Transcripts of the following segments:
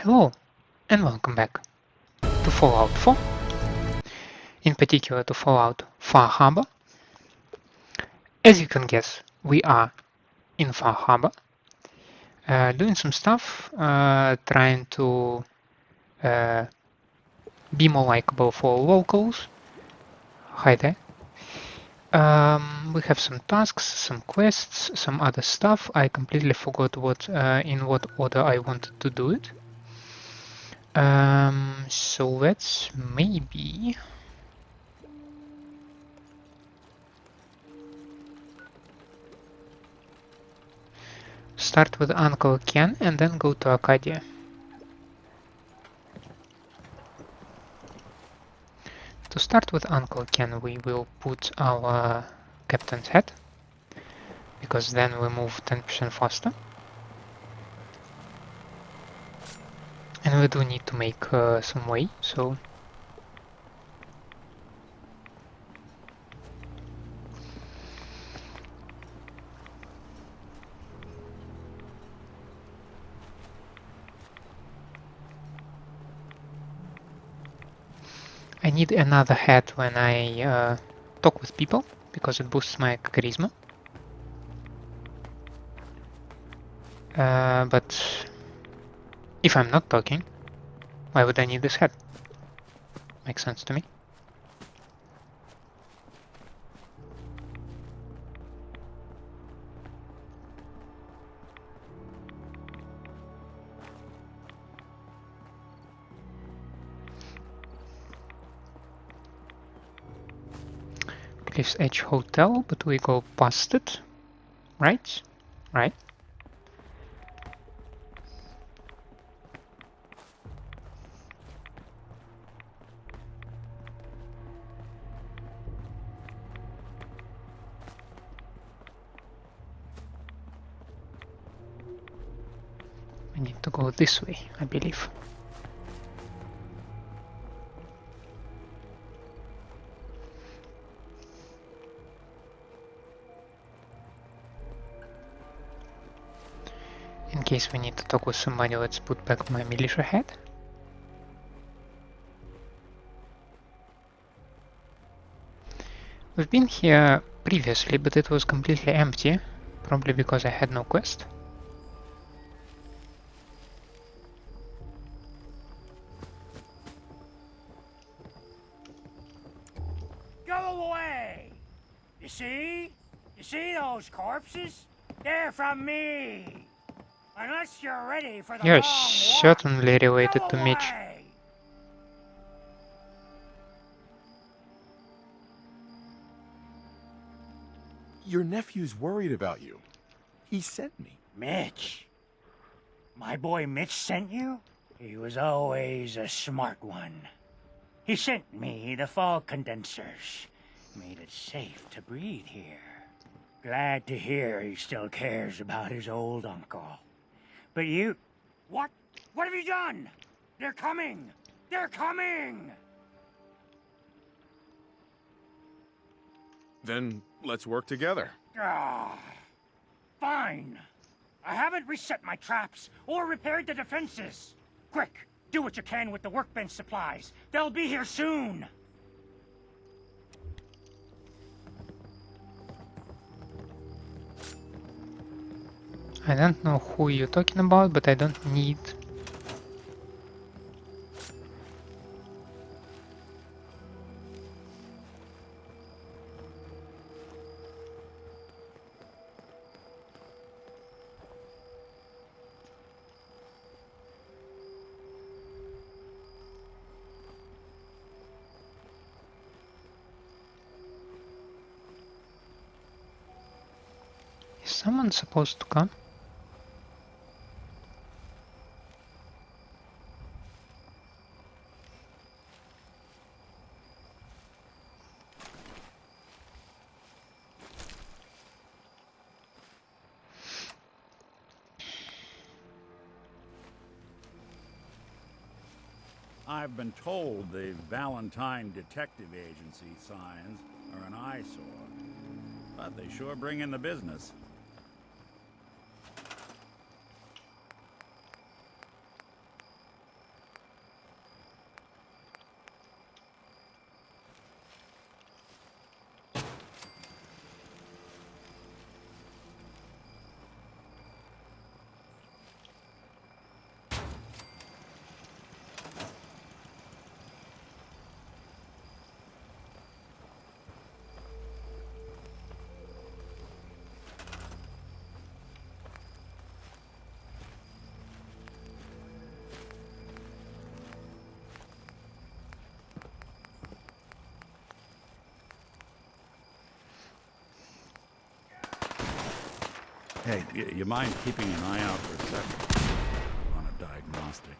Hello and welcome back to Fallout 4, in particular to Fallout Far Harbor. As you can guess, we are in Far Harbor, doing some stuff, trying to be more likable for locals. Hi there. We have some tasks, some quests, some other stuff. I completely forgot in what order I wanted to do it. So let's maybe start with Uncle Ken and then go to Acadia. To start with Uncle Ken, we will put our captain's hat, because then we move 10% faster. And we do need to make some way, so I need another hat when I talk with people, because it boosts my charisma. But if I'm not talking, why would I need this hat? Makes sense to me. Cliff's Edge Hotel, but we go past it, right? Right. We need to go this way, I believe. In case we need to talk with somebody, let's put back my militia hat. We've been here previously, but it was completely empty, probably because I had no quest. Go away! You see? You see those corpses? They're from me! Unless you're ready for the You're long certainly walk. related Go to Mitch. away! Your nephew's worried about you. He sent me. Mitch. My boy Mitch sent you? He was always a smart one. He sent me the fog condensers. Made it safe to breathe here. Glad to hear he still cares about his old uncle. But you... What? What have you done? They're coming! They're coming! Then let's work together. Ah, fine. I haven't reset my traps or repaired the defenses. Quick, do what you can with the workbench supplies. They'll be here soon. I don't know who you're talking about, but I don't need... Is someone supposed to come? I've been told the Valentine Detective Agency signs are an eyesore, but they sure bring in the business. Hey, you mind keeping an eye out for a second? On a diagnostic.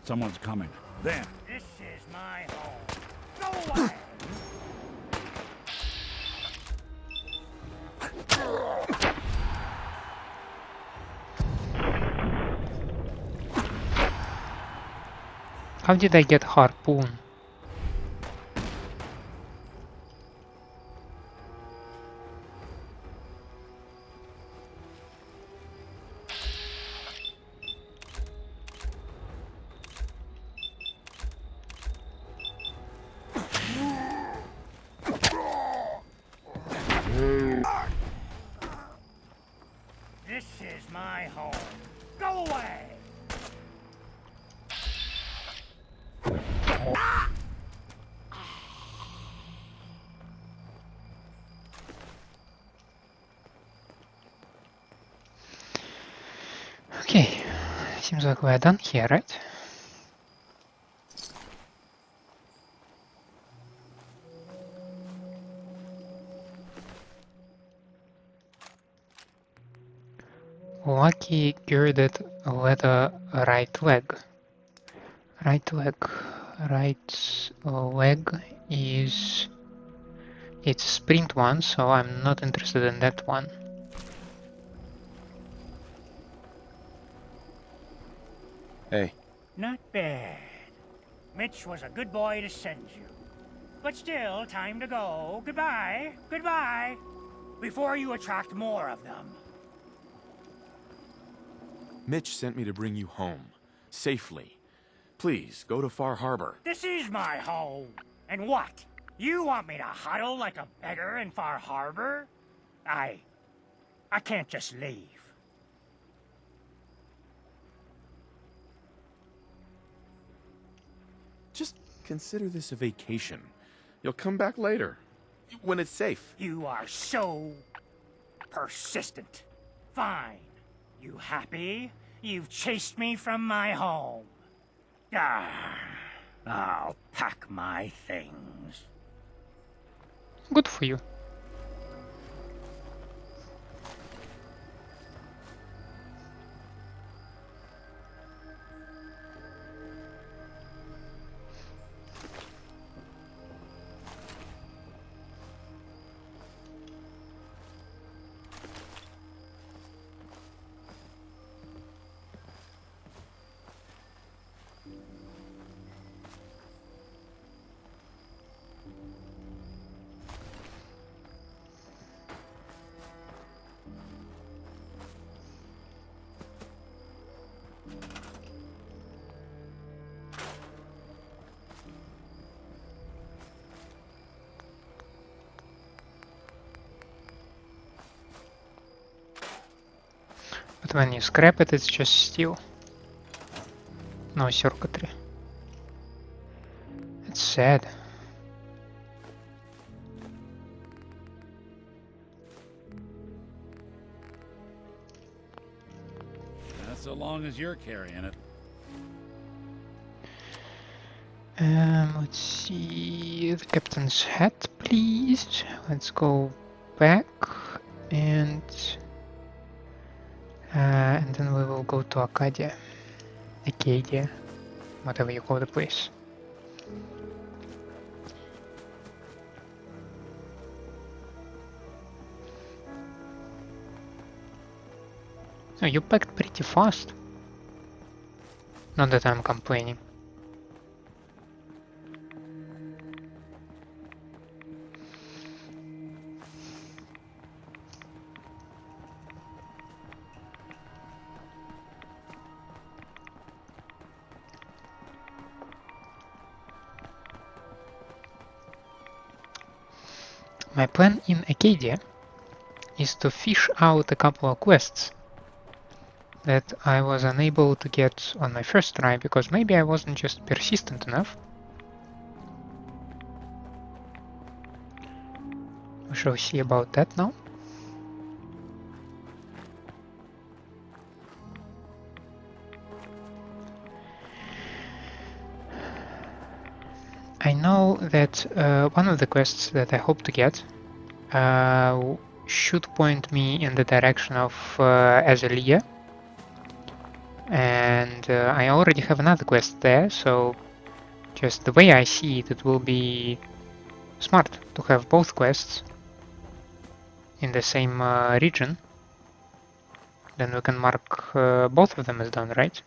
Someone's coming. There. This is my home. Go away! How did I get harpoon? This is my home. Go away! Okay, seems like we're done here, right? Lucky girded leather right leg. Right leg is... It's sprint one, so I'm not interested in that one. Hey, Not bad. Mitch was a good boy to send you. But still, time to go. Goodbye. Goodbye. Before you attract more of them. Mitch sent me to bring you home. Safely. Please, go to Far Harbor. This is my home. And what? You want me to huddle like a beggar in Far Harbor? I can't just leave. Just consider this a vacation. You'll come back later. When it's safe. You are so persistent. Fine. You happy? You've chased me from my home. I'll pack my things. Good for you. But when you scrap it, it's just steel. No circuitry. It's sad. So long as you're carrying it. Let's see the captain's hat, please. Let's go back and then we will go to Acadia, whatever you call the place. Oh, you packed pretty fast. Not that I'm complaining. My plan in Acadia is to fish out a couple of quests that I was unable to get on my first try because maybe I wasn't just persistent enough. shall see about that now. I know that one of the quests that I hope to get should point me in the direction of Azalia, and I already have another quest there, so just the way I see it, it will be smart to have both quests in the same region. Then we can mark both of them as done, right?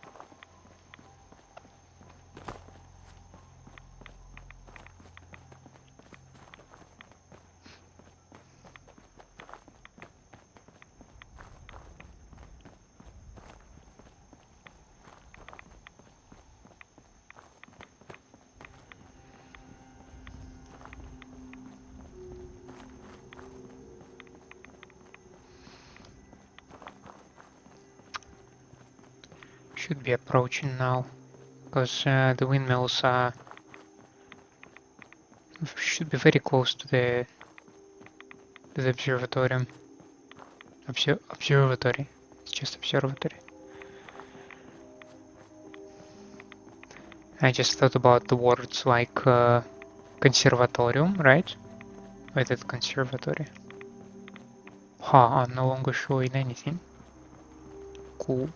Should be approaching now, because the windmills are should be very close to the observatory. Observatory. It's just observatory. I just thought about the words like conservatorium, right? With that conservatory. Ha, I'm no longer showing anything. Cool.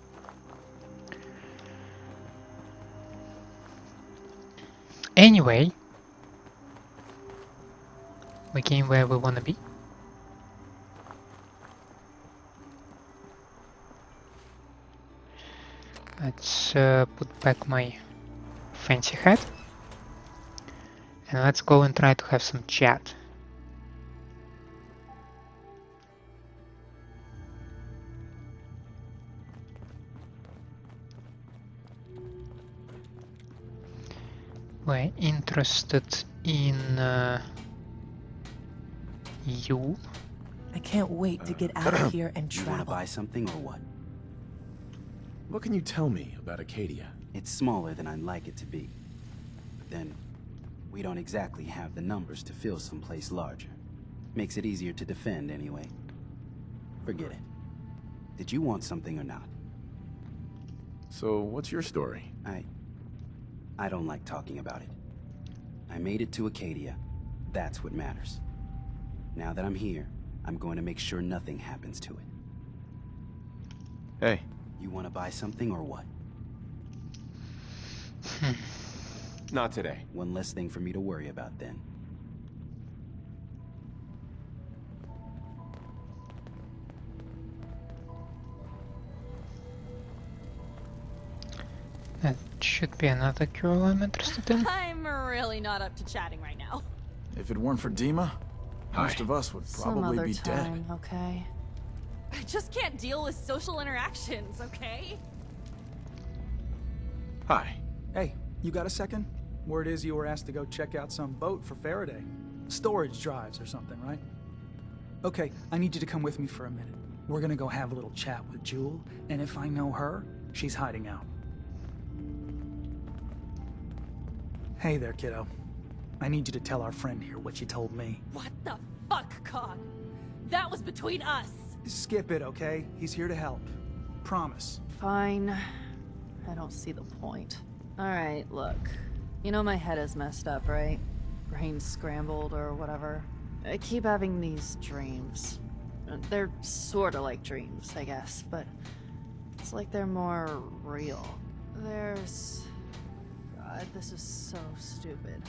Anyway, we came where we wanna be. Let's put back my fancy hat. And let's go and try to have some chat. We're interested in you. I can't wait to get out of here and You want to travel. buy something or what? What can you tell me about Acadia? It's smaller than I'd like it to be. But then, we don't exactly have the numbers to fill someplace larger. Makes it easier to defend anyway. Forget it. Did you want something or not? So, what's your story? I don't like talking about it. I made it to Acadia. That's what matters. Now that I'm here, I'm going to make sure nothing happens to it. Hey. You want to buy something or what? Not today. One less thing for me to worry about then. That should be another girl I'm interested in. I'm really not up to chatting right now. If it weren't for Dima, most of us would Some probably other be time, dead. okay? I just can't deal with social interactions, okay? Hi. Hey, you got a second? Word is you were asked to go check out some boat for Faraday. Storage drives or something, right? Okay, I need you to come with me for a minute. We're gonna go have a little chat with Jewel, and if I know her, she's hiding out. Hey there, kiddo. I need you to tell our friend here what you told me. What the fuck, Cog? That was between us. Skip it, okay? He's here to help. Promise. Fine. I don't see the point. Alright, look. You know my head is messed up, right? Brain's scrambled or whatever. I keep having these dreams. They're sorta like dreams, I guess, but it's like they're more real. There's... God, this is so stupid.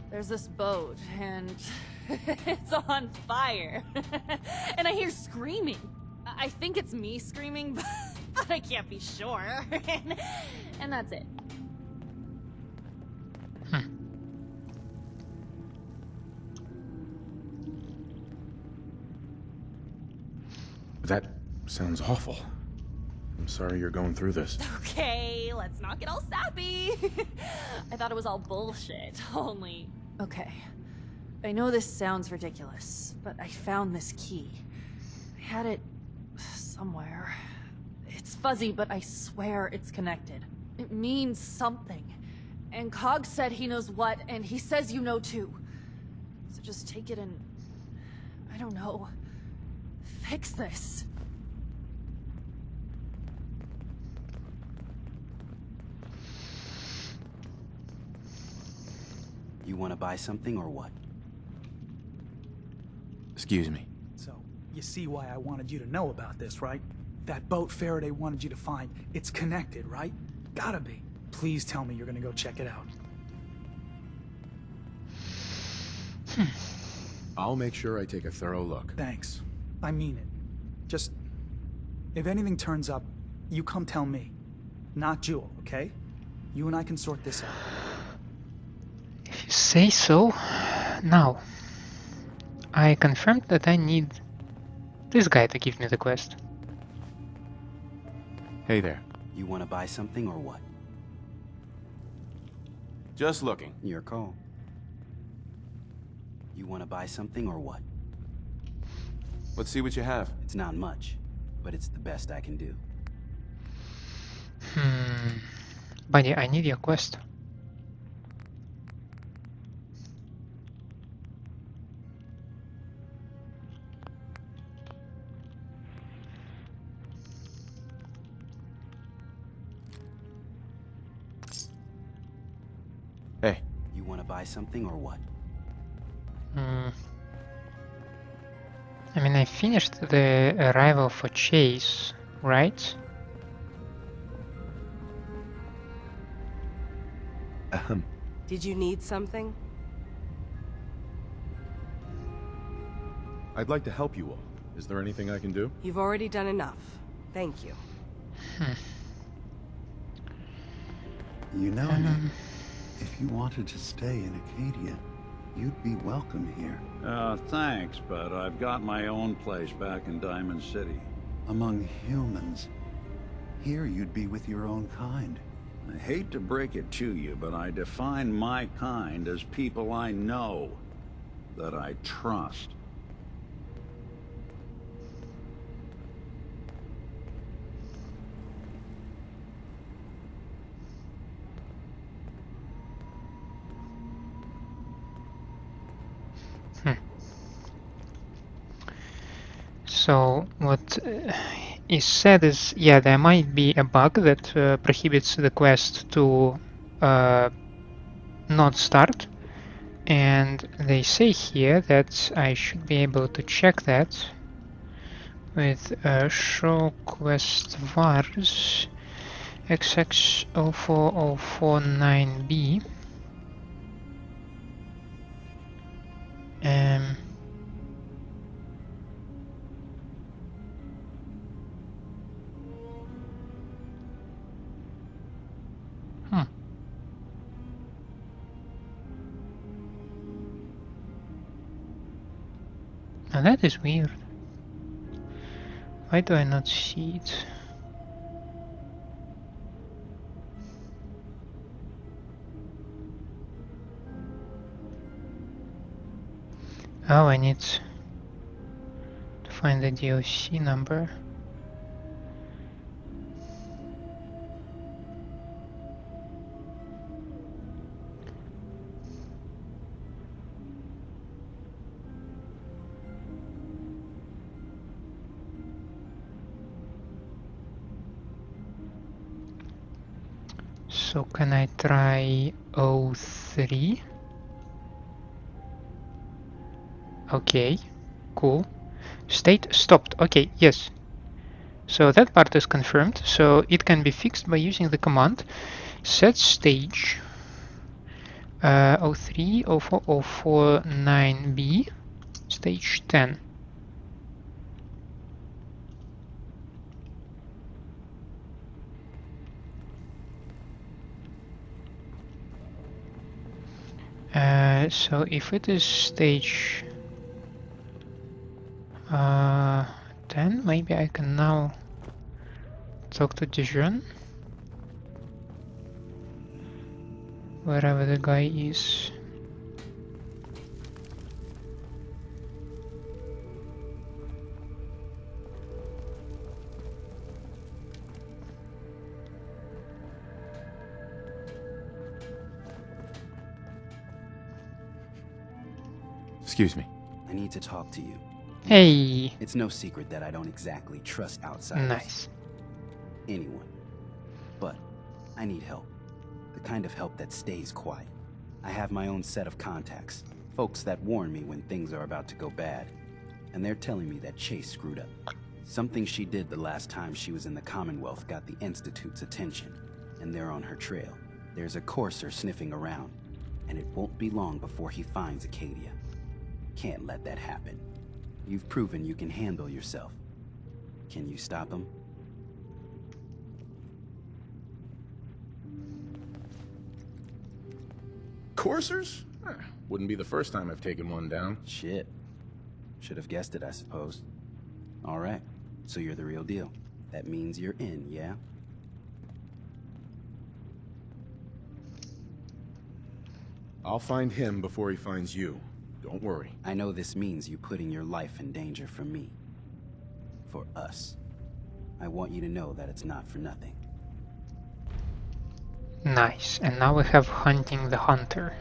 There's this boat, and it's on fire. And I hear screaming. I think it's me screaming, but I can't be sure. And that's it. That sounds awful. I'm sorry you're going through this. Okay, let's not get all sappy. I thought it was all bullshit, only... Okay. I know this sounds ridiculous, but I found this key. I had it... somewhere. It's fuzzy, but I swear it's connected. It means something. And Cog said he knows what, and he says you know too. So just take it and... don't know. Fix this. You want to buy something or what? Excuse me. So, you see why I wanted you to know about this, right? That boat Faraday wanted you to find, it's connected, right? Gotta be. Please tell me you're gonna go check it out. I'll make sure I take a thorough look. Thanks. I mean it. Just, if anything turns up, you come tell me. Not Jewel, okay? You and I can sort this out. If you say so. Now, I confirmed that I need this guy to give me the quest. Hey there. You want to buy something or what? Just looking. Your call. You want to buy something or what? Let's see what you have. It's not much, but it's the best I can do. Buddy, I need your quest. Hey. You want to buy something or what? I mean, I finished the arrival for Chase, right? Did you need something? I'd like to help you all. Is there anything I can do? You've already done enough. Thank you. You know, Nick, if you wanted to stay in Acadia, you'd be welcome here. Thanks, but I've got my own place back in Diamond City. Among humans. Here you'd be with your own kind. I hate to break it to you, but I define my kind as people I know, that I trust. So what is said is, yeah, there might be a bug that prohibits the quest to not start, and they say here that I should be able to check that with show quest vars XX04049B. Now that is weird. Why do I not see it? Oh, I need to find the DOC number. So can I try 03? Okay, cool. State stopped. Okay, yes. So that part is confirmed. So it can be fixed by using the command set stage 03 04 049B stage 10. So if it is stage 10, maybe I can now talk to Dejen, wherever the guy is. Excuse me. I need to talk to you. Hey, It's no secret that I don't exactly trust outsiders. nice. Anyone. But I need help. The kind of help that stays quiet. I have my own set of contacts. Folks that warn me when things are about to go bad. And they're telling me that Chase screwed up. Something she did the last time she was in the Commonwealth got the Institute's attention. And they're on her trail. There's a courser sniffing around. And it won't be long before he finds Acadia. Can't let that happen. You've proven you can handle yourself. Can you stop him? Coursers? Wouldn't be the first time I've taken one down. Shit. Should have guessed it, I suppose. All right, so you're the real deal. That means you're in, yeah? I'll find him before he finds you. Don't worry. I know this means you putting your life in danger for me. For us. I want you to know that it's not for nothing. Nice. And now we have hunting the hunter.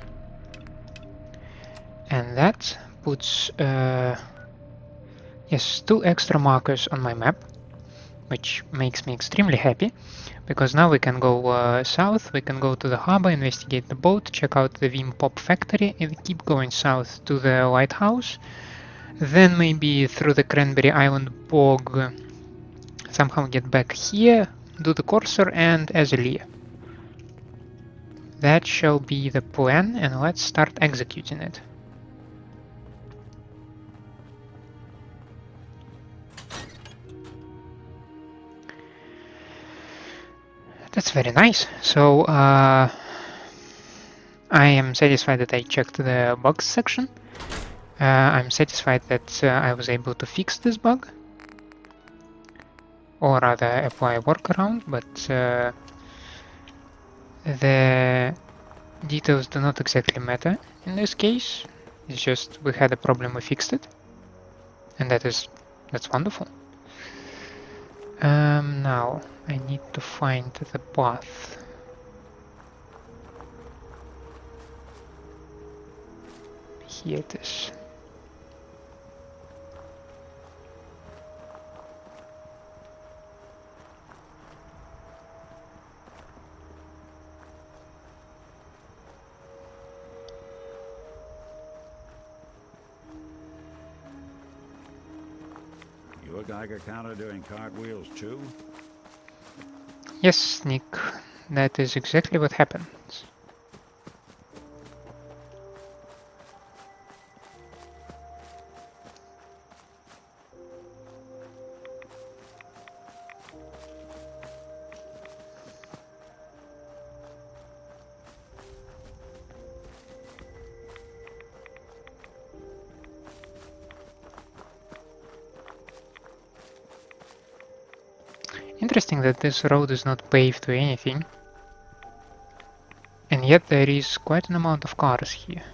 And that puts yes, 2 extra markers on my map, which makes me extremely happy, because now we can go south, we can go to the harbor, investigate the boat, check out the Vim Pop factory, and keep going south to the lighthouse, then maybe through the Cranberry Island bog, somehow get back here, do the courser, and Azalia. That shall be the plan, and let's start executing it. That's very nice. So I am satisfied that I checked the bugs section. I'm satisfied that I was able to fix this bug, or rather apply a workaround, but the details do not exactly matter in this case. It's just we had a problem, we fixed it, and that's wonderful. Now I need to find the path. Here it is. You a Geiger counter doing cartwheels too? Yes, Nick, that is exactly what happens. Interesting that this road is not paved or anything, and yet there is quite an amount of cars here.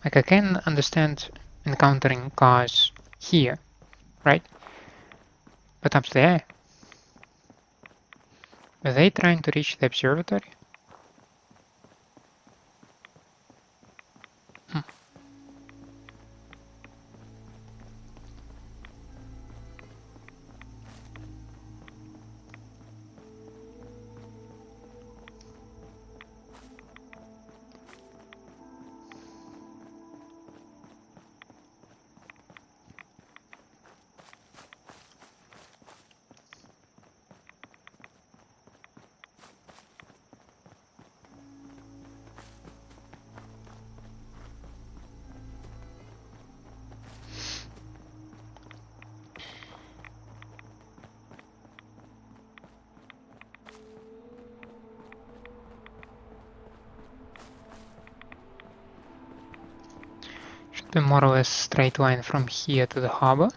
Like, I can understand encountering cars here, right? But up there, are they trying to reach the observatory? Should be more or less straight line from here to the harbor.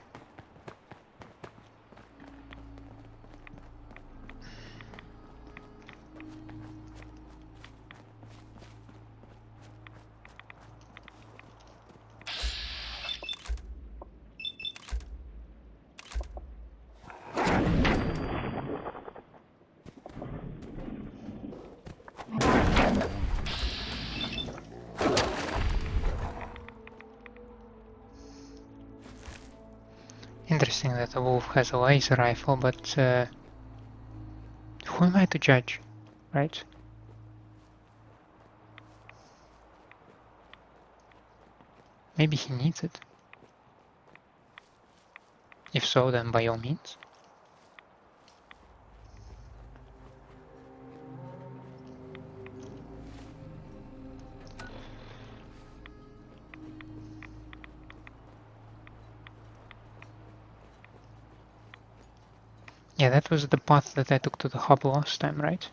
Interesting that a wolf has a laser rifle, but who am I to judge, right? Maybe he needs it. If so, then by all means. Yeah, that was the path that I took to the hub last time, right?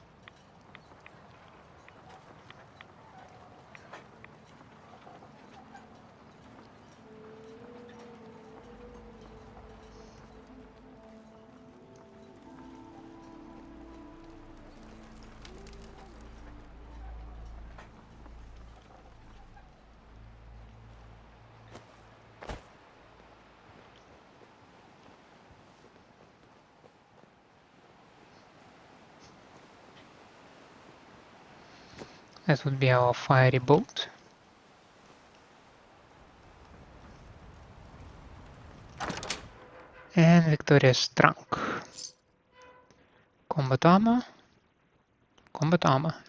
That would be our fiery bolt. And Victoria's trunk. Combat armor,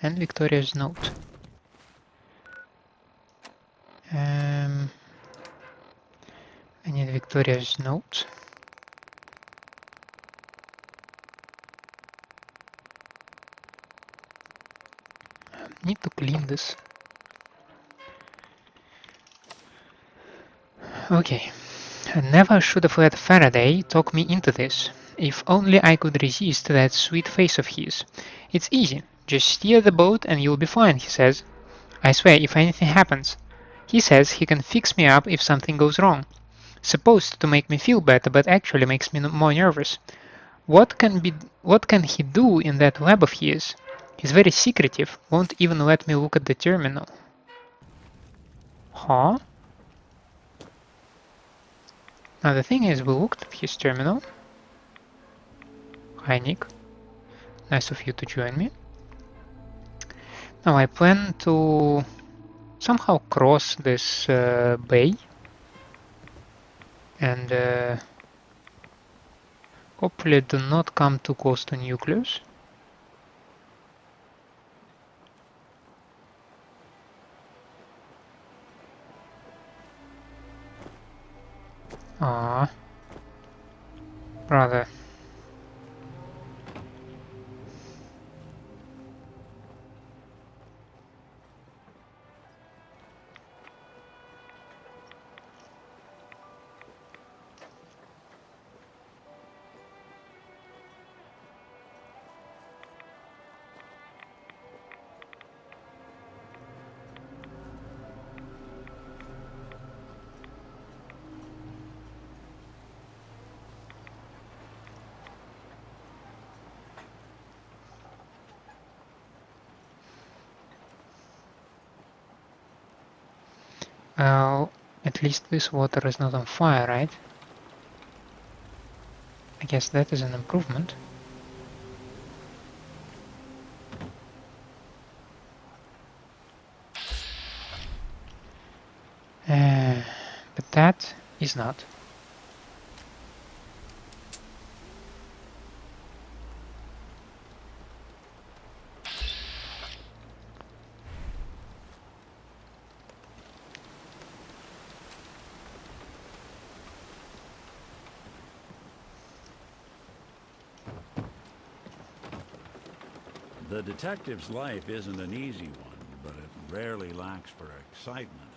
and Victoria's note. I need Victoria's note. Need to clean this. Okay. I never should have let Faraday talk me into this. If only I could resist that sweet face of his. It's easy. Just steer the boat and you'll be fine, he says. I swear, if anything happens. He says he can fix me up if something goes wrong. Supposed to make me feel better, but actually makes me more nervous. What can he do in that lab of his? He's very secretive, won't even let me look at the terminal. Huh? Now the thing is, we looked at his terminal. Hi Nick, nice of you to join me. Now I plan to somehow cross this bay and hopefully do not come too close to nucleus. Ah, brother. Well, at least this water is not on fire, right? I guess that is an improvement. But that is not. The detective's life isn't an easy one, but it rarely lacks for excitement.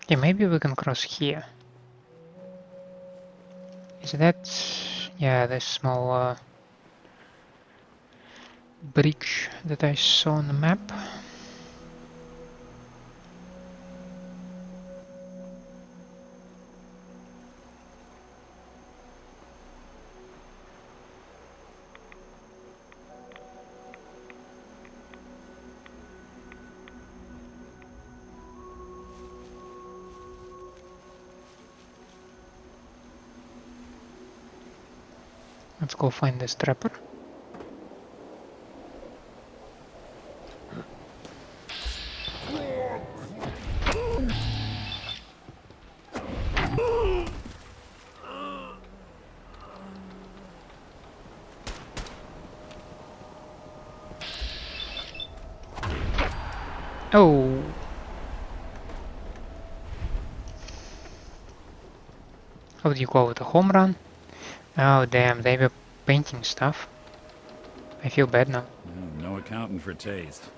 Okay, maybe we can cross here. Is that... yeah, this small bridge that I saw on the map. Let's go find this trapper. Oh! How do you call it? A home run? Oh damn, they were painting stuff. I feel bad now. No accounting for taste.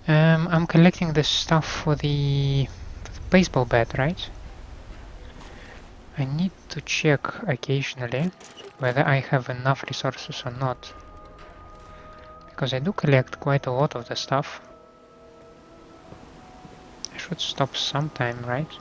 I'm collecting this stuff for the baseball bat, right? I need to check occasionally whether I have enough resources or not. Because I do collect quite a lot of the stuff. I should stop sometime, right?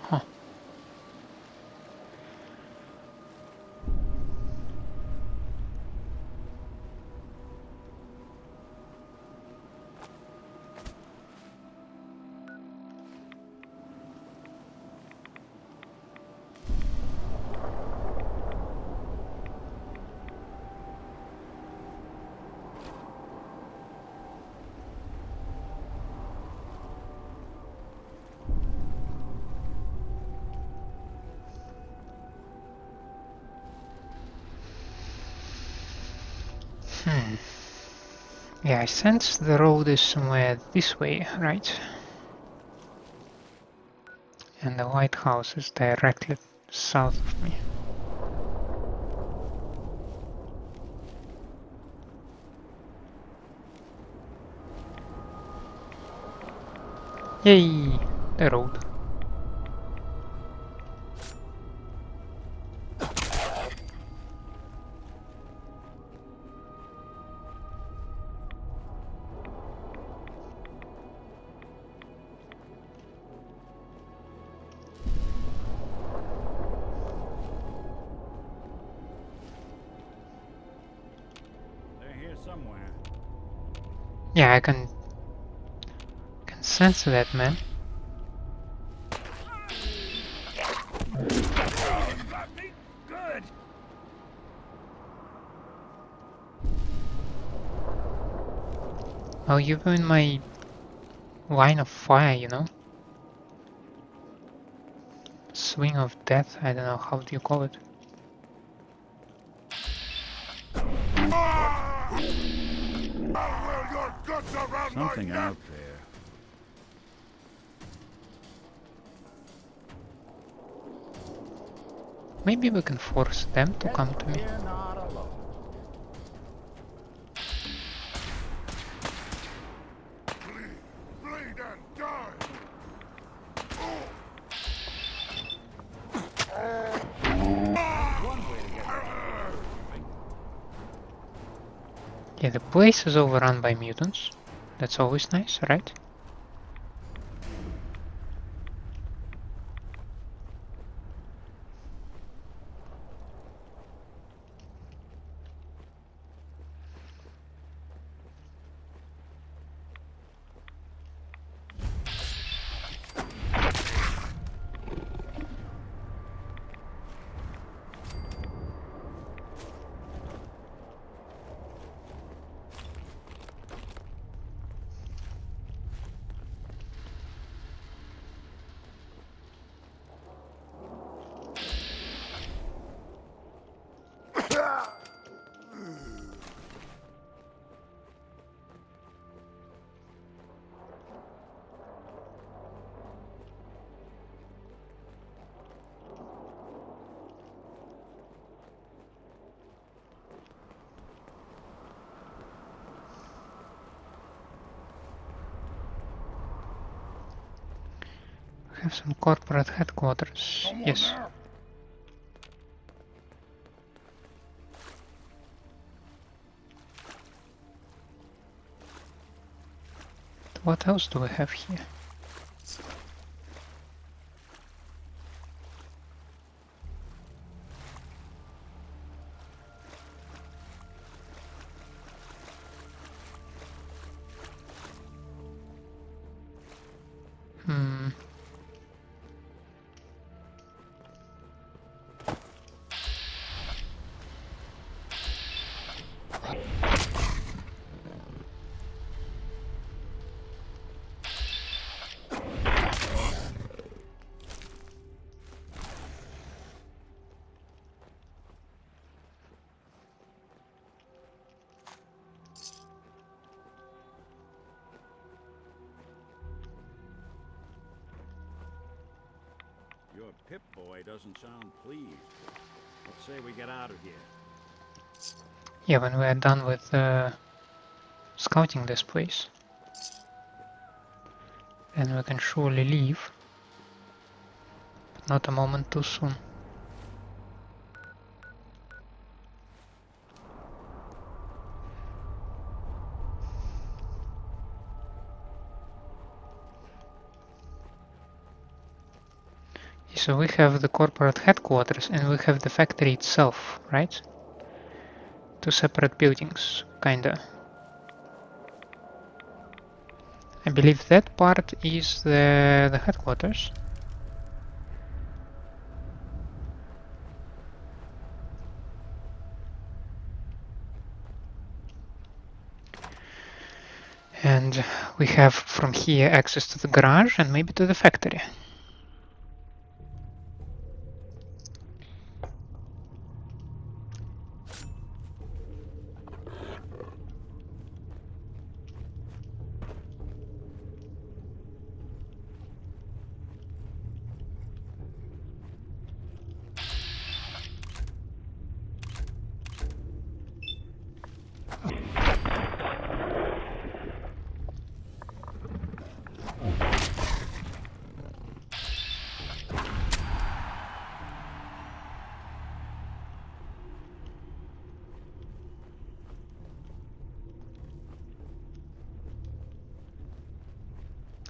Huh. Yeah, I sense the road is somewhere this way, right? And the lighthouse is directly south of me. Yay! The road. They're here somewhere. Yeah, I can sense that, man. Good. Well, you were in my line of fire, you know? Swing of death, I don't know, how do you call it? Something out there. Maybe we can force them to come to me. You're not alone. Bleed and die! Yeah, the place is overrun by mutants. That's always nice, right? have some corporate headquarters. Yes. What else do we have here? Hmm. Your Pip-Boy doesn't sound pleased. Let's say we get out of here. Yeah, when we are done with scouting this place, then we can surely leave. But not a moment too soon. So we have the corporate headquarters and we have the factory itself, right? Two separate buildings, kinda. I believe that part is the headquarters. And we have from here access to the garage and maybe to the factory.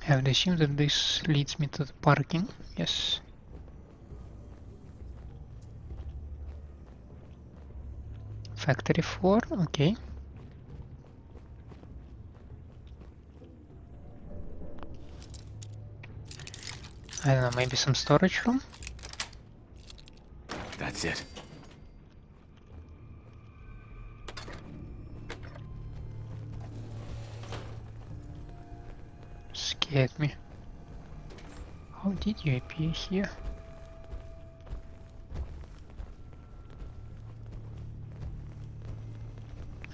I would assume that this leads me to the parking. Yes. Factory floor, okay. I don't know, maybe some storage room? That's it. Scared me. How did you appear here?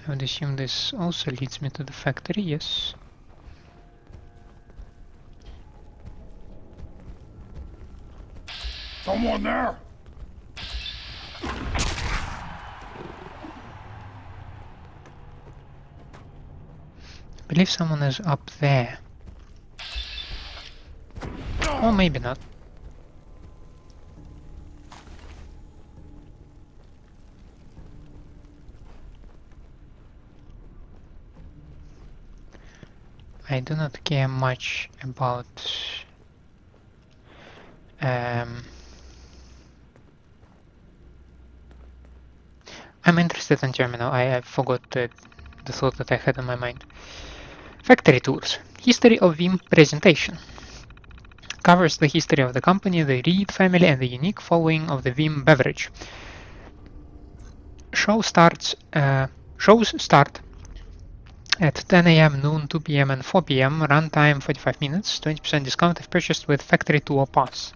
I would assume this also leads me to the factory, yes. Someone there! I believe someone is up there. Or maybe not. I do not care much about I'm interested in terminal. I forgot the thought that I had in my mind. Factory tours. History of Vim presentation. Covers the history of the company, the Reed family, and the unique following of the Vim beverage. Shows start at 10 a.m., noon, 2 p.m. and 4 p.m. Runtime 45 minutes. 20% discount if purchased with factory tour pass.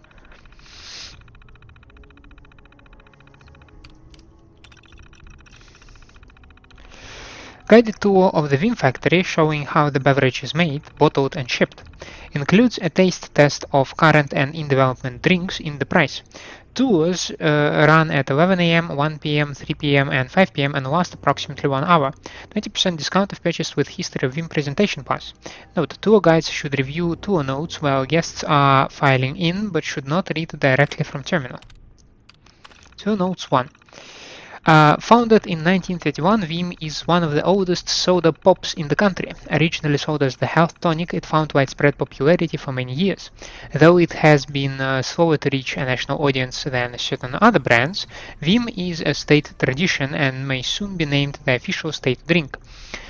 Guided tour of the Vim factory showing how the beverage is made, bottled and shipped. Includes a taste test of current and in-development drinks in the price. Tours run at 11 a.m., 1 p.m., 3 p.m. and 5 p.m. and last approximately 1 hour. 20% discount if purchased with History of Vim presentation pass. Note, tour guides should review tour notes while guests are filing in, but should not read directly from terminal. Tour notes 1. Founded in 1931, Vim is one of the oldest soda pops in the country. Originally sold as the health tonic, it found widespread popularity for many years. Though it has been slower to reach a national audience than certain other brands, Vim is a state tradition and may soon be named the official state drink.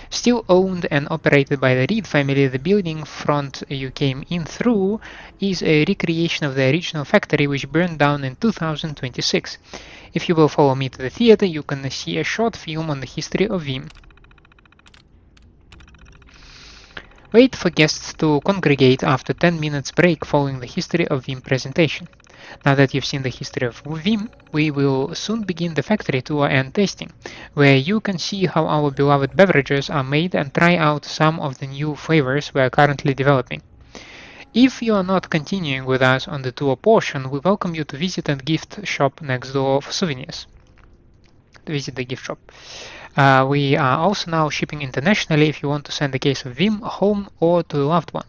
Still owned and operated by the Reed family, the building front you came in through is a recreation of the original factory which burned down in 2026. If you will follow me to the theater, you can see a short film on the history of Vim. Wait for guests to congregate after 10 minutes break following the history of Vim presentation. Now that you've seen the history of Vim, we will soon begin the factory tour and tasting, where you can see how our beloved beverages are made and try out some of the new flavors we are currently developing. If you are not continuing with us on the tour portion, we welcome you to visit a gift shop next door for souvenirs. Visit the gift shop. We are also now shipping internationally if you want to send a case of Vim home or to a loved one.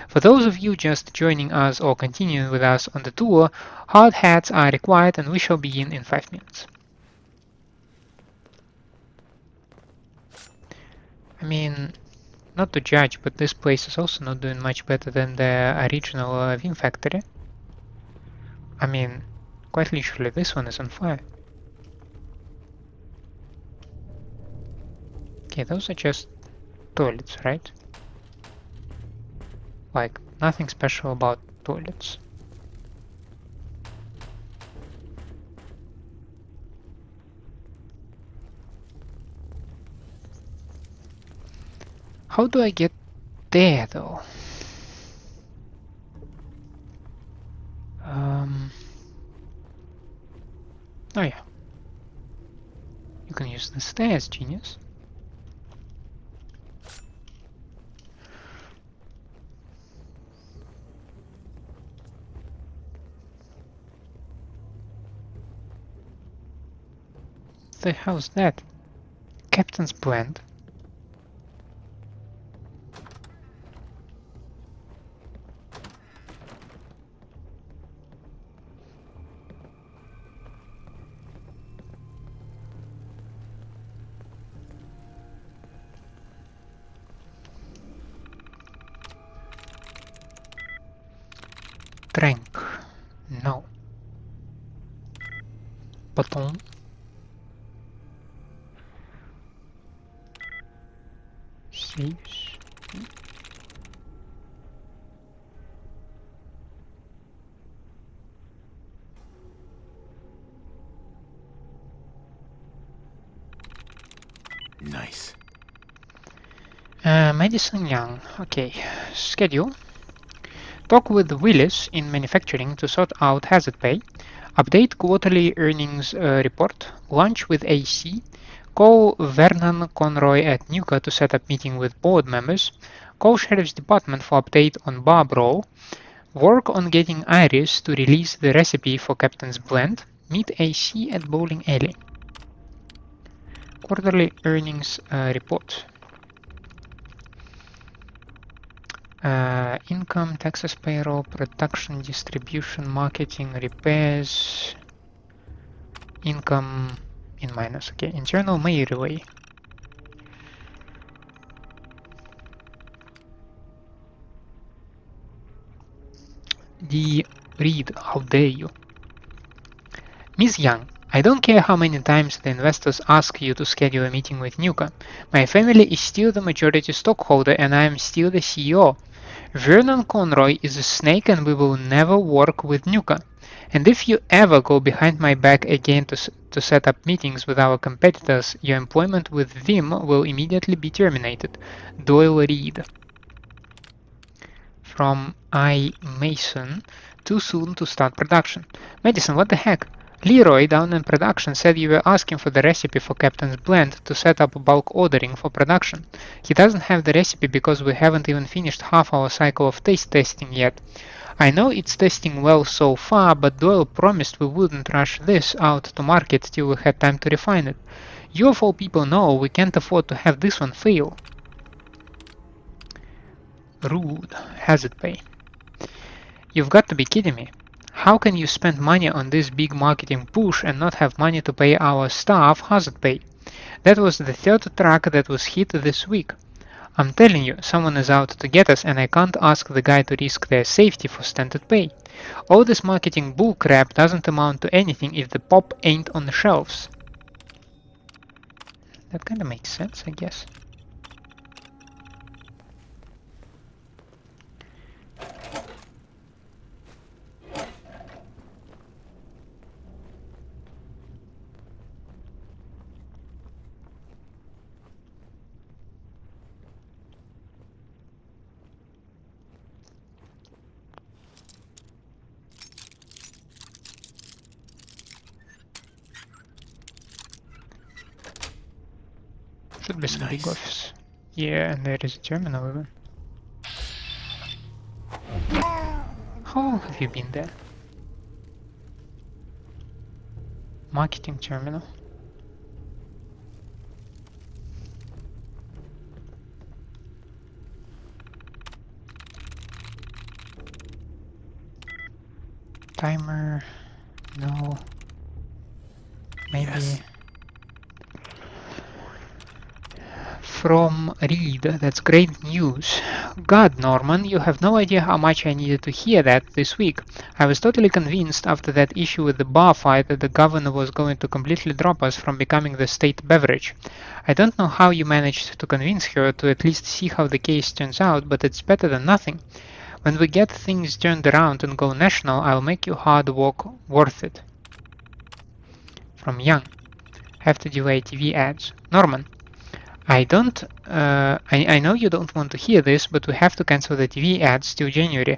For those of you just joining us or continuing with us on the tour, hard hats are required and we shall begin in 5 minutes. I mean, not to judge, but this place is also not doing much better than the original Vim factory. I mean, quite literally, this one is on fire. Okay, those are just toilets, right? Like, nothing special about toilets. How do I get there, though? Oh yeah. You can use the stairs, genius. The hell's that? Captain's blend? Drink. No. Baton. Saves. Nice. Madison Young. Okay. Schedule. Talk with Willis in manufacturing to sort out hazard pay. Update quarterly earnings report. Lunch with AC. Call Vernon Conroy at Nuka to set up meeting with board members. Call Sheriff's Department for update on bar brawl. Work on getting Iris to release the recipe for Captain's Blend. Meet AC at Bowling Alley. Quarterly earnings report. Income, taxes, payroll, production, distribution, marketing, repairs, income in minus. Okay, internal may relay. The read, how dare you? Miss Young, I don't care how many times the investors ask you to schedule a meeting with Nuka. My family is still the majority stockholder and I am still the CEO. Vernon Conroy is a snake and we will never work with Nuka. And if you ever go behind my back again to set up meetings with our competitors, your employment with Vim will immediately be terminated. Doyle Reed. From I. Mason. Too soon to start production. Madison, what the heck? Leroy, down in production, said you were asking for the recipe for Captain's blend to set up bulk ordering for production. He doesn't have the recipe because we haven't even finished half our cycle of taste testing yet. I know it's testing well so far, but Doyle promised we wouldn't rush this out to market till we had time to refine it. You of all people know we can't afford to have this one fail. Rude. Hazard pay. You've got to be kidding me. How can you spend money on this big marketing push and not have money to pay our staff hazard pay? That was the third truck that was hit this week. I'm telling you, someone is out to get us and I can't ask the guy to risk their safety for standard pay. All this marketing bullcrap doesn't amount to anything if the pop ain't on the shelves. That kinda makes sense, I guess. Should be some big office. Yeah, and there is a terminal even. How long have you been there? Marketing terminal. Timer. No. Maybe. Yes. From Reed, that's great news. God, Norman, you have no idea how much I needed to hear that this week. I was totally convinced after that issue with the bar fight that the governor was going to completely drop us from becoming the state beverage. I don't know how you managed to convince her to at least see how the case turns out, but it's better than nothing. When we get things turned around and go national, I'll make your hard work worth it. From Young. Have to delay TV ads. Norman. I know you don't want to hear this, but we have to cancel the TV ads till January.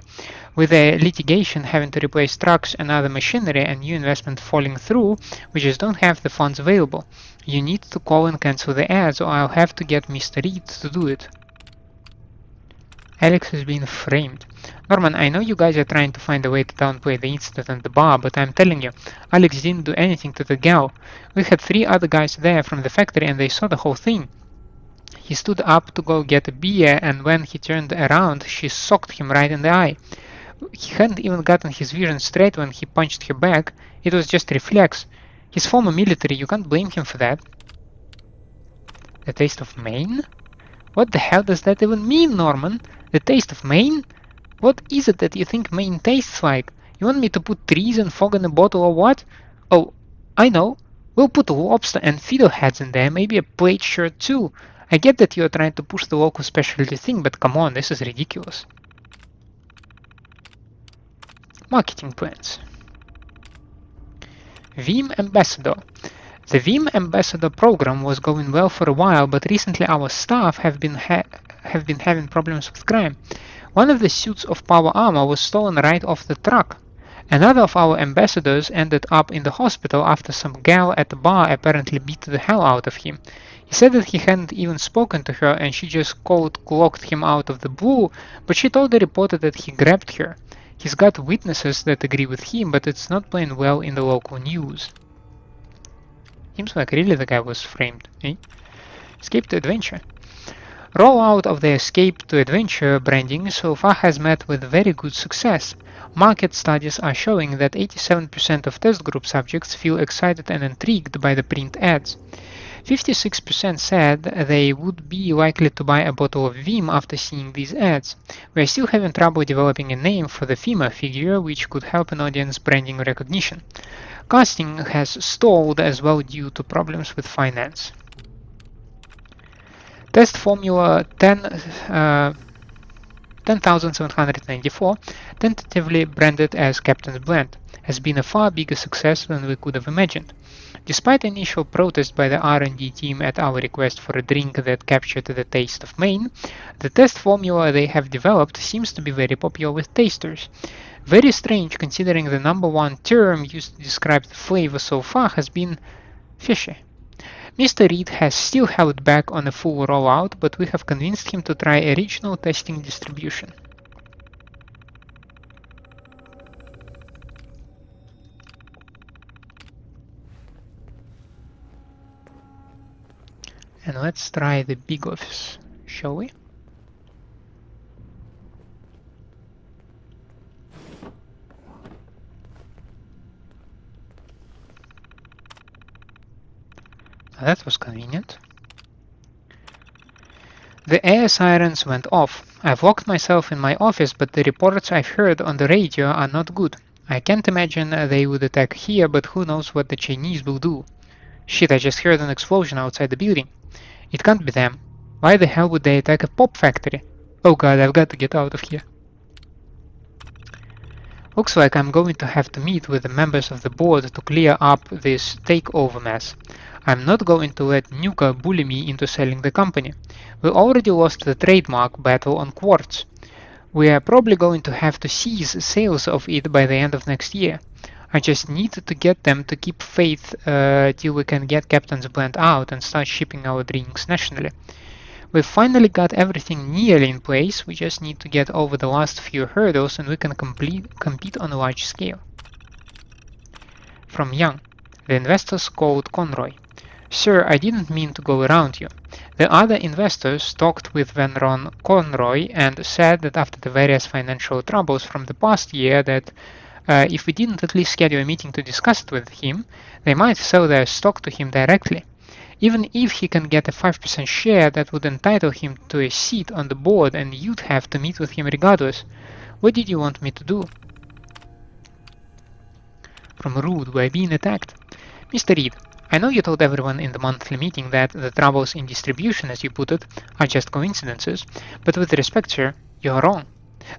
With the litigation having to replace trucks and other machinery and new investment falling through, we just don't have the funds available. You need to call and cancel the ads, or I'll have to get Mr. Reed to do it. Alex has been framed. Norman, I know you guys are trying to find a way to downplay the incident at the bar, but I'm telling you, Alex didn't do anything to the gal. We had 3 other guys there from the factory and they saw the whole thing. He stood up to go get a beer, and when he turned around, she socked him right in the eye. He hadn't even gotten his vision straight when he punched her back. It was just reflex. He's former military, you can't blame him for that. The taste of Maine? What the hell does that even mean, Norman? The taste of Maine? What is it that you think Maine tastes like? You want me to put trees and fog in a bottle or what? Oh, I know. We'll put a lobster and fiddleheads in there, maybe a plaid shirt too. I get that you're trying to push the local specialty thing, but come on, this is ridiculous. Marketing plans. Vim Ambassador. The Vim Ambassador program was going well for a while, but recently our staff have been having problems with crime. One of the suits of power armor was stolen right off the truck. Another of our ambassadors ended up in the hospital after some gal at the bar apparently beat the hell out of him. He said that he hadn't even spoken to her and she just clocked him out of the blue, but she told the reporter that he grabbed her. He's got witnesses that agree with him, but it's not playing well in the local news. Seems like really the guy was framed, eh? Escape to Adventure. Rollout of the Escape to Adventure branding so far has met with very good success. Market studies are showing that 87% of test group subjects feel excited and intrigued by the print ads. 56% said they would be likely to buy a bottle of Vim after seeing these ads. We are still having trouble developing a name for the FEMA figure, which could help an audience branding recognition. Casting has stalled as well due to problems with finance. Test Formula 10,794, tentatively branded as Captain's Blend, has been a far bigger success than we could have imagined. Despite initial protest by the R&D team at our request for a drink that captured the taste of Maine, the test formula they have developed seems to be very popular with tasters. Very strange considering the number one term used to describe the flavor so far has been fishy. Mr. Reed has still held back on a full rollout, but we have convinced him to try a regional testing distribution. And let's try the big office, shall we? That was convenient. The air sirens went off. I've locked myself in my office, but the reports I've heard on the radio are not good. I can't imagine they would attack here, but who knows what the Chinese will do. Shit, I just heard an explosion outside the building. It can't be them. Why the hell would they attack a pop factory? Oh god, I've got to get out of here. Looks like I'm going to have to meet with the members of the board to clear up this takeover mess. I'm not going to let Nuka bully me into selling the company. We already lost the trademark battle on quartz. We are probably going to have to cease sales of it by the end of next year. I just need to get them to keep faith till we can get Captain's Blend out and start shipping our drinks nationally. We've finally got everything nearly in place, we just need to get over the last few hurdles and we can compete on a large scale. From Young, the investors called Conroy. Sir, I didn't mean to go around you. The other investors talked with Van Ron Conroy and said that after the various financial troubles from the past year that if we didn't at least schedule a meeting to discuss it with him, they might sell their stock to him directly. Even if he can get a 5% share, that would entitle him to a seat on the board and you'd have to meet with him regardless. What did you want me to do? From Rude, we're being attacked. Mr. Reed, I know you told everyone in the monthly meeting that the troubles in distribution, as you put it, are just coincidences, but with respect, sir, you're wrong.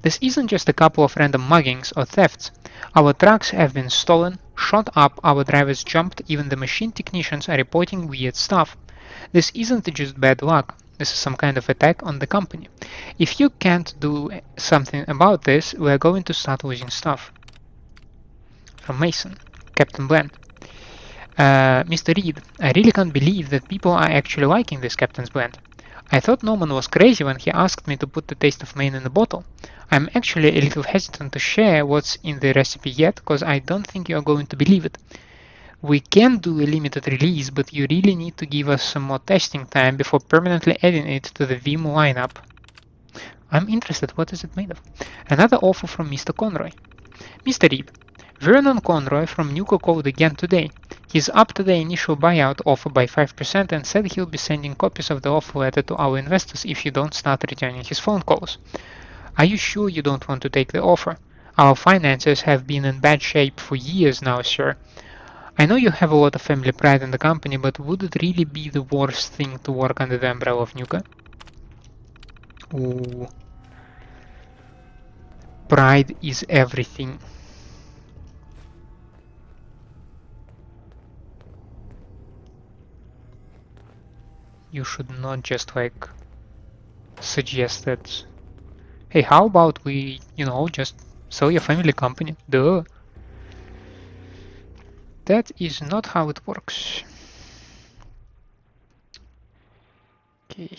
This isn't just a couple of random muggings or thefts. Our trucks have been stolen, shot up, our drivers jumped, even the machine technicians are reporting weird stuff. This isn't just bad luck, this is some kind of attack on the company. If you can't do something about this, we're going to start losing stuff. From Mason, Captain Blend. Mr. Reed, I really can't believe that people are actually liking this Captain's Blend. I thought Norman was crazy when he asked me to put the taste of Maine in a bottle. I'm actually a little hesitant to share what's in the recipe yet, cause I don't think you're going to believe it. We can do a limited release, but you really need to give us some more testing time before permanently adding it to the Vim lineup. I'm interested, what is it made of? Another offer from Mr. Conroy. Mr. Reed, Vernon Conroy from Nuka called again today. He's upped the initial buyout offer by 5% and said he'll be sending copies of the offer letter to our investors if you don't start returning his phone calls. Are you sure you don't want to take the offer? Our finances have been in bad shape for years now, sir. I know you have a lot of family pride in the company, but would it really be the worst thing to work under the umbrella of Nuka? Ooh. Pride is everything. You should not just like suggest that, hey, how about we, just sell your family company? Duh. That is not how it works. Okay.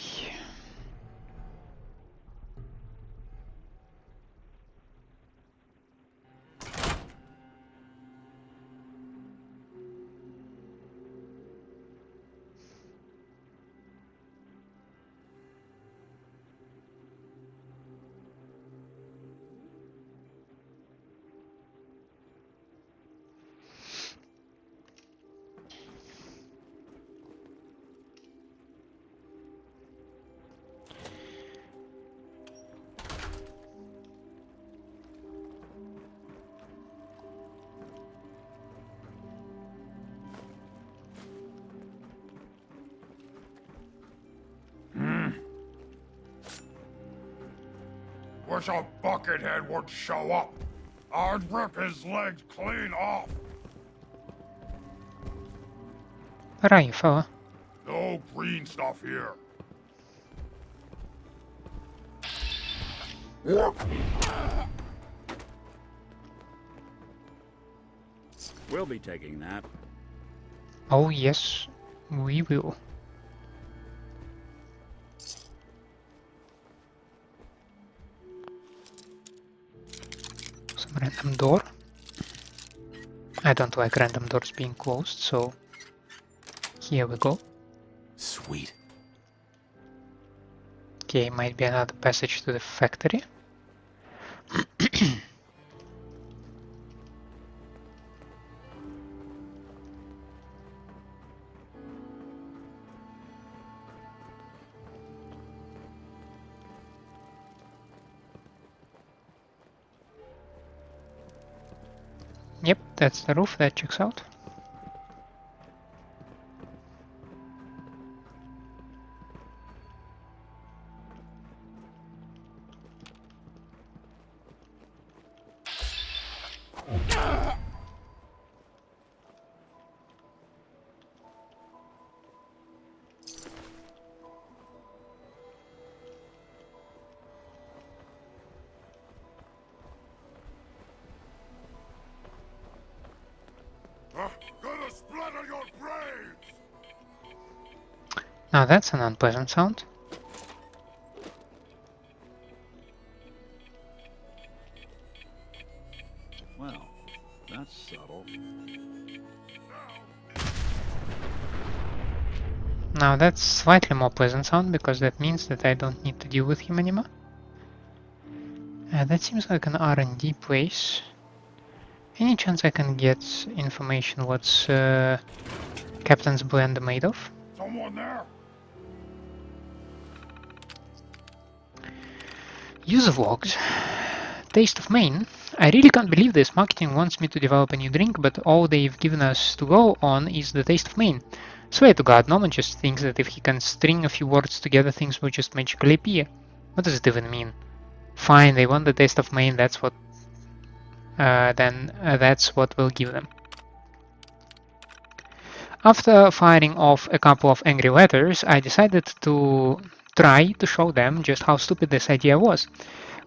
Wish a buckethead would show up. I'd rip his legs clean off. Where are you, fella? No green stuff here. We'll be taking that. Oh yes, we will. Some random door. I don't like random doors being closed, so here we go. Sweet. Okay, might be another passage to the factory. Yep, that's the roof, that checks out. Gonna splatter your brains! Now that's an unpleasant sound. Well, that's subtle. Now that's slightly more pleasant sound because that means that I don't need to deal with him anymore. That seems like an R&D place. Any chance I can get information what's Captain's blend made of? Someone there? User logs. Taste of Maine. I really can't believe this. Marketing wants me to develop a new drink, but all they've given us to go on is the Taste of Maine. Swear to God, Norman just thinks that if he can string a few words together, things will just magically appear. What does it even mean? Fine, they want the Taste of Maine, that's what that's what we'll give them. After firing off a couple of angry letters, I decided to try to show them just how stupid this idea was.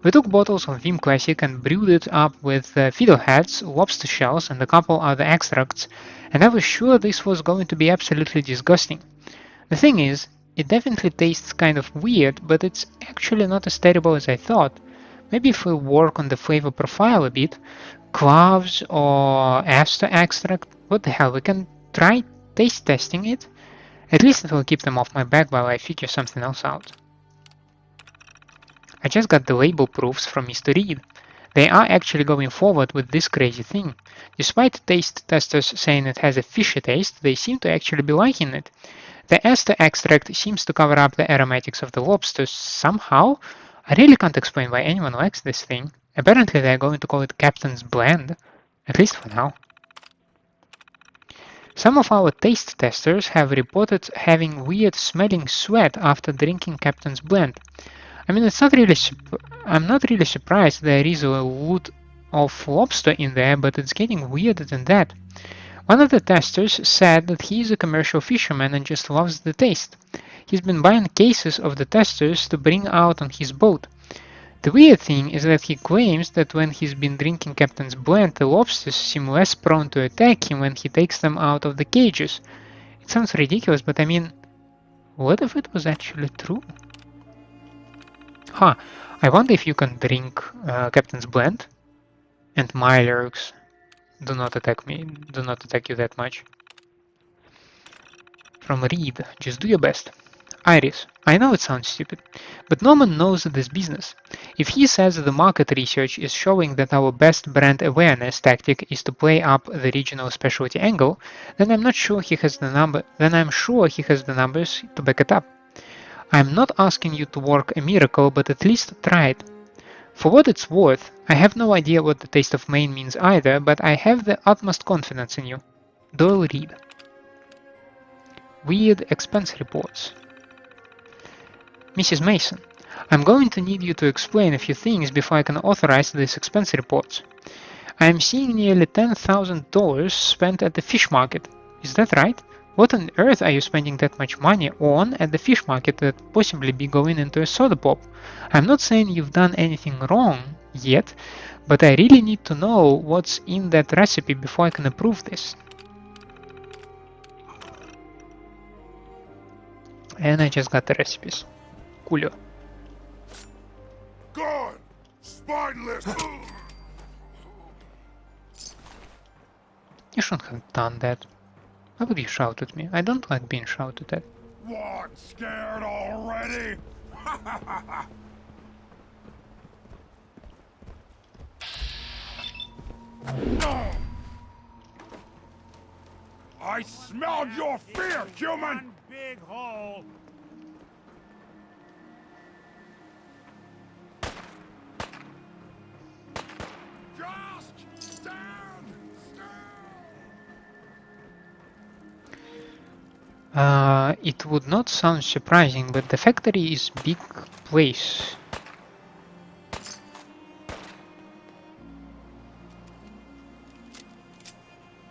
We took bottles of Vim Classic and brewed it up with fiddleheads, lobster shells, and a couple other extracts, and I was sure this was going to be absolutely disgusting. The thing is, it definitely tastes kind of weird, but it's actually not as terrible as I thought. Maybe if we work on the flavor profile a bit, cloves or aster extract, what the hell, we can try taste testing it? At least it will keep them off my back while I figure something else out. I just got the label proofs from Mr. Reed. They are actually going forward with this crazy thing. Despite taste testers saying it has a fishy taste, they seem to actually be liking it. The ester extract seems to cover up the aromatics of the lobsters somehow. I really can't explain why anyone likes this thing. Apparently they're going to call it Captain's Blend, at least for now. Some of our taste testers have reported having weird smelling sweat after drinking Captain's Blend. I mean, I'm not really surprised there is a lot of lobster in there, but it's getting weirder than that. One of the testers said that he is a commercial fisherman and just loves the taste. He's been buying cases of the testers to bring out on his boat. The weird thing is that he claims that when he's been drinking Captain's Blend, the lobsters seem less prone to attack him when he takes them out of the cages. It sounds ridiculous, but I mean, what if it was actually true? Huh, I wonder if you can drink Captain's Blend and my lyrics do not attack you that much. From Reed, just do your best. Iris, I know it sounds stupid, but Norman knows this business. If he says the market research is showing that our best brand awareness tactic is to play up the regional specialty angle, then I'm sure he has the numbers to back it up. I'm not asking you to work a miracle, but at least try it. For what it's worth, I have no idea what the Taste of Maine means either, but I have the utmost confidence in you. Doyle Reed. Weird expense reports. Mrs. Mason, I'm going to need you to explain a few things before I can authorize these expense reports. I am seeing nearly $10,000 spent at the fish market. Is that right? What on earth are you spending that much money on at the fish market that possibly be going into a soda pop? I'm not saying you've done anything wrong yet, but I really need to know what's in that recipe before I can approve this. And I just got the recipes. Coolio. Good! Spineless! You shouldn't have done that. Why would you shout at me? I don't like being shouted at. What, scared already? I smelled your fear, human! One big hole. Just stand still! It would not sound surprising, but the factory is big place.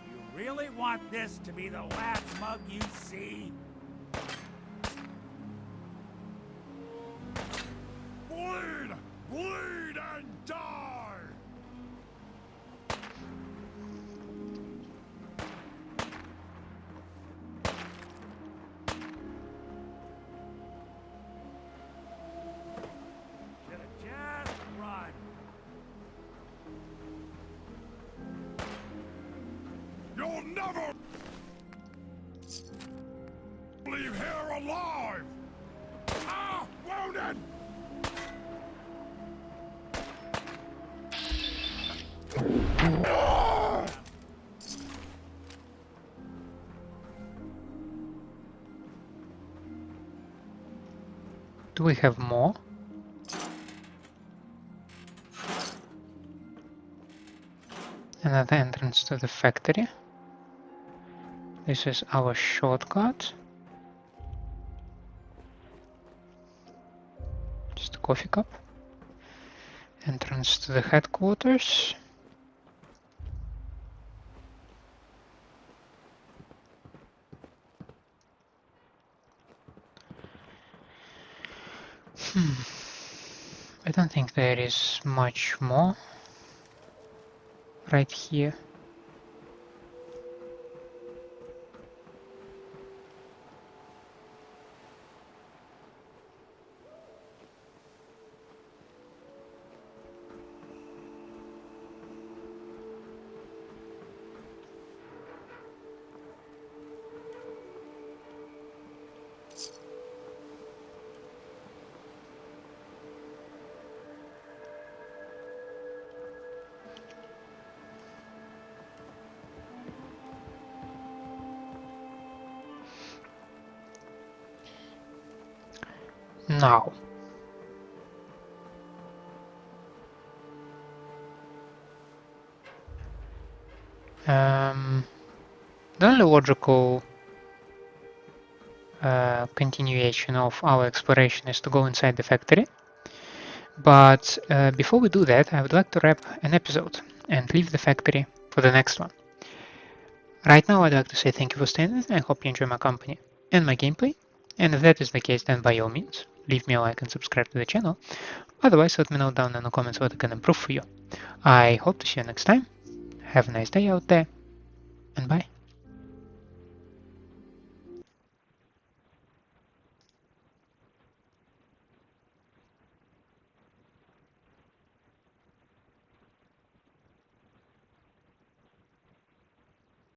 You really want this to be the last mug you see? Bleed! Bleed and die! Should've just run. You'll never leave here alive! Ah! Wounded! Do we have more? Another entrance to the factory. This is our shortcut. Just a coffee cup. Entrance to the headquarters. I don't think there is much more right here. Now, the only logical continuation of our exploration is to go inside the factory. But before we do that, I would like to wrap an episode and leave the factory for the next one. Right now, I'd like to say thank you for staying with me. I hope you enjoy my company and my gameplay. And if that is the case, then by all means, leave me a like and subscribe to the channel. Otherwise, let me know down in the comments what I can improve for you. I hope to see you next time. Have a nice day out there, and bye.